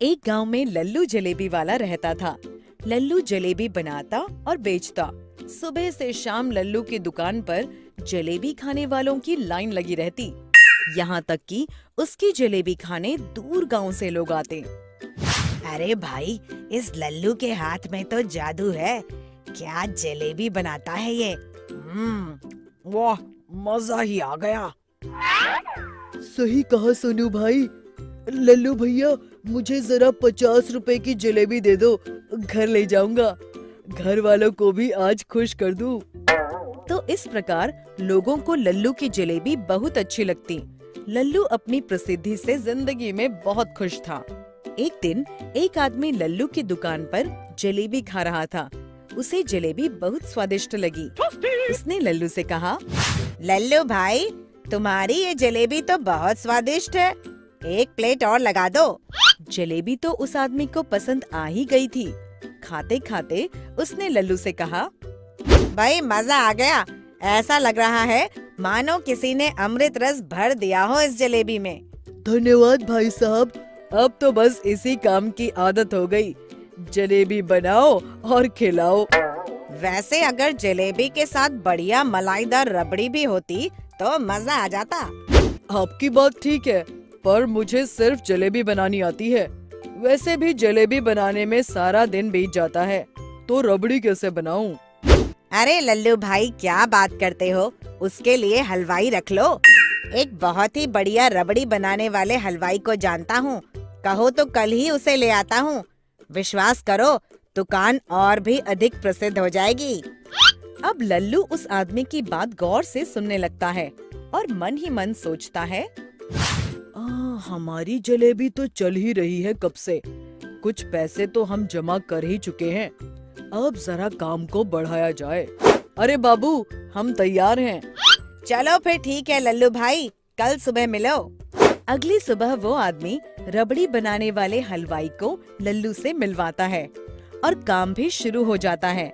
एक गांव में लल्लू जलेबी वाला रहता था। लल्लू जलेबी बनाता और बेचता। सुबह से शाम लल्लू की दुकान पर जलेबी खाने वालों की लाइन लगी रहती। यहाँ तक कि उसकी जलेबी खाने दूर गांव से लोग आते। अरे भाई, इस लल्लू के हाथ में तो जादू है। क्या जलेबी बनाता है ये। वाह, मजा ही आ गया। सही कहा सोनू भाई। लल्लू भैया, मुझे जरा 50 रुपए की जलेबी दे दो, घर ले जाऊंगा। घर वालों को भी आज खुश कर दूं। तो इस प्रकार लोगों को लल्लू की जलेबी बहुत अच्छी लगती। लल्लू अपनी प्रसिद्धि से जिंदगी में बहुत खुश था। एक दिन एक आदमी लल्लू की दुकान पर जलेबी खा रहा था। उसे जलेबी बहुत स्वादिष्ट लगी। उसने लल्लू से कहा, लल्लू भाई, तुम्हारी ये जलेबी तो बहुत स्वादिष्ट है, एक प्लेट और लगा दो। जलेबी तो उस आदमी को पसंद आ ही गई थी। खाते खाते उसने लल्लू से कहा, भाई मजा आ गया। ऐसा लग रहा है मानो किसी ने अमृत रस भर दिया हो इस जलेबी में। धन्यवाद भाई साहब, अब तो बस इसी काम की आदत हो गई। जलेबी बनाओ और खिलाओ। वैसे अगर जलेबी के साथ बढ़िया मलाईदार रबड़ी भी होती तो मजा आ जाता। आपकी बात ठीक है, पर मुझे सिर्फ जलेबी बनानी आती है। वैसे भी जलेबी बनाने में सारा दिन बीत जाता है, तो रबड़ी कैसे बनाऊं? अरे लल्लू भाई, क्या बात करते हो, उसके लिए हलवाई रख लो। एक बहुत ही बढ़िया रबड़ी बनाने वाले हलवाई को जानता हूँ। कहो तो कल ही उसे ले आता हूँ। विश्वास करो, दुकान और भी अधिक प्रसिद्ध हो जाएगी। अब लल्लू उस आदमी की बात गौर से सुनने लगता है और मन ही मन सोचता है, हमारी जलेबी तो चल ही रही है कब से। कुछ पैसे तो हम जमा कर ही चुके हैं, अब जरा काम को बढ़ाया जाए। अरे बाबू, हम तैयार हैं। चलो फिर ठीक है लल्लू भाई, कल सुबह मिलो। अगली सुबह वो आदमी रबड़ी बनाने वाले हलवाई को लल्लू से मिलवाता है और काम भी शुरू हो जाता है।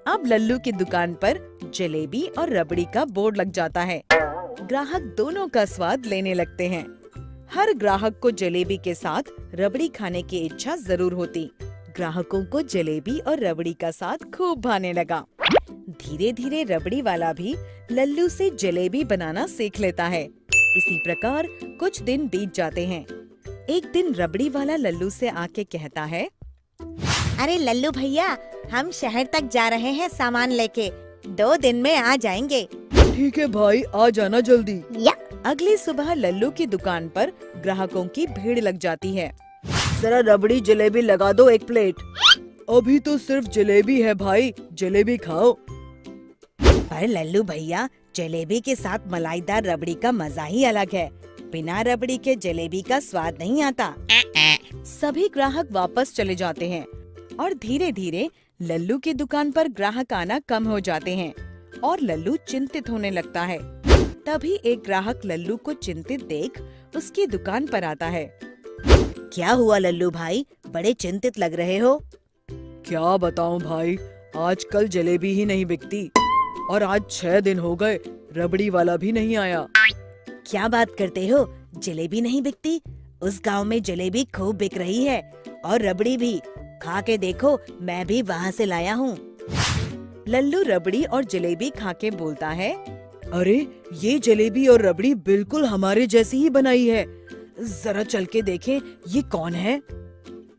अब लल्लू की दुकान पर जलेबी और रबड़ी का बोर्ड लग जाता है। ग्राहक दोनों का स्वाद लेने लगते हैं। हर ग्राहक को जलेबी के साथ रबड़ी खाने की इच्छा जरूर होती। ग्राहकों को जलेबी और रबड़ी का साथ खूब भाने लगा। धीरे धीरे रबड़ी वाला भी लल्लू से जलेबी बनाना सीख लेता है। इसी प्रकार कुछ दिन बीत जाते हैं। एक दिन रबड़ी वाला लल्लू से आके कहता है, अरे लल्लू भैया, हम शहर तक जा रहे हैं सामान लेके, 2 दिन में आ जाएंगे। ठीक है भाई, आ जाना जल्दी। अगली सुबह लल्लू की दुकान पर ग्राहकों की भीड़ लग जाती है। जरा रबड़ी जलेबी लगा दो 1 प्लेट। अभी तो सिर्फ जलेबी है भाई, जलेबी खाओ। पर लल्लू भैया, जलेबी के साथ मलाईदार रबड़ी का मजा ही अलग है। बिना रबड़ी के जलेबी का स्वाद नहीं आता। सभी ग्राहक वापस चले जाते हैं और धीरे धीरे लल्लू की दुकान पर ग्राहक आना कम हो जाते हैं और लल्लू चिंतित होने लगता है। तभी एक ग्राहक लल्लू को चिंतित देख उसकी दुकान पर आता है। क्या हुआ लल्लू भाई, बड़े चिंतित लग रहे हो? क्या बताऊं भाई, आजकल जलेबी ही नहीं बिकती और आज 6 दिन हो गए, रबड़ी वाला भी नहीं आया। क्या बात करते हो, जलेबी नहीं बिकती? उस गांव में जलेबी खूब बिक रही है और रबड़ी भी। खा के देखो, मैं भी वहाँ से लाया हूँ। लल्लू रबड़ी और जलेबी खा के बोलता है, अरे ये जलेबी और रबड़ी बिल्कुल हमारे जैसी ही बनाई है। जरा चल के देखें, ये कौन है?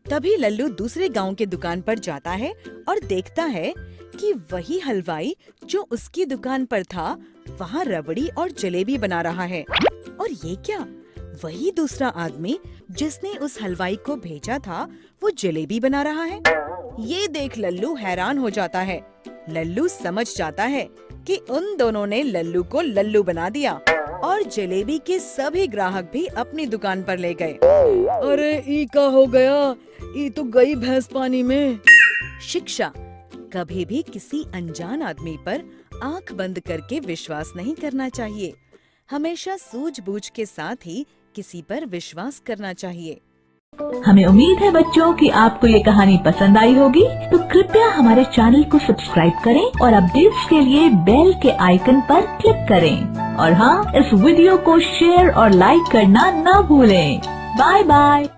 तभी लल्लू दूसरे गांव के दुकान पर जाता है और देखता है कि वही हलवाई जो उसकी दुकान पर था, वहाँ रबड़ी और जलेबी बना रहा है। और ये क्या, वही दूसरा आदमी जिसने उस हलवाई को भेजा था, वो जलेबी बना रहा है। ये देख लल्लू हैरान हो जाता है। लल्लू समझ जाता है कि उन दोनों ने लल्लू को लल्लू बना दिया और जलेबी के सभी ग्राहक भी अपनी दुकान पर ले गए। अरे ई का हो गया, ई तो गई भैंस पानी में। शिक्षा: कभी भी किसी अनजान आदमी पर आंख बंद करके विश्वास नहीं करना चाहिए। हमेशा सूझबूझ के साथ ही किसी पर विश्वास करना चाहिए। हमें उम्मीद है बच्चों कि आपको ये कहानी पसंद आई होगी, तो कृपया हमारे चैनल को सब्सक्राइब करें और अपडेट्स के लिए बेल के आइकन पर क्लिक करें। और हाँ, इस वीडियो को शेयर और लाइक करना ना भूलें। Bye bye.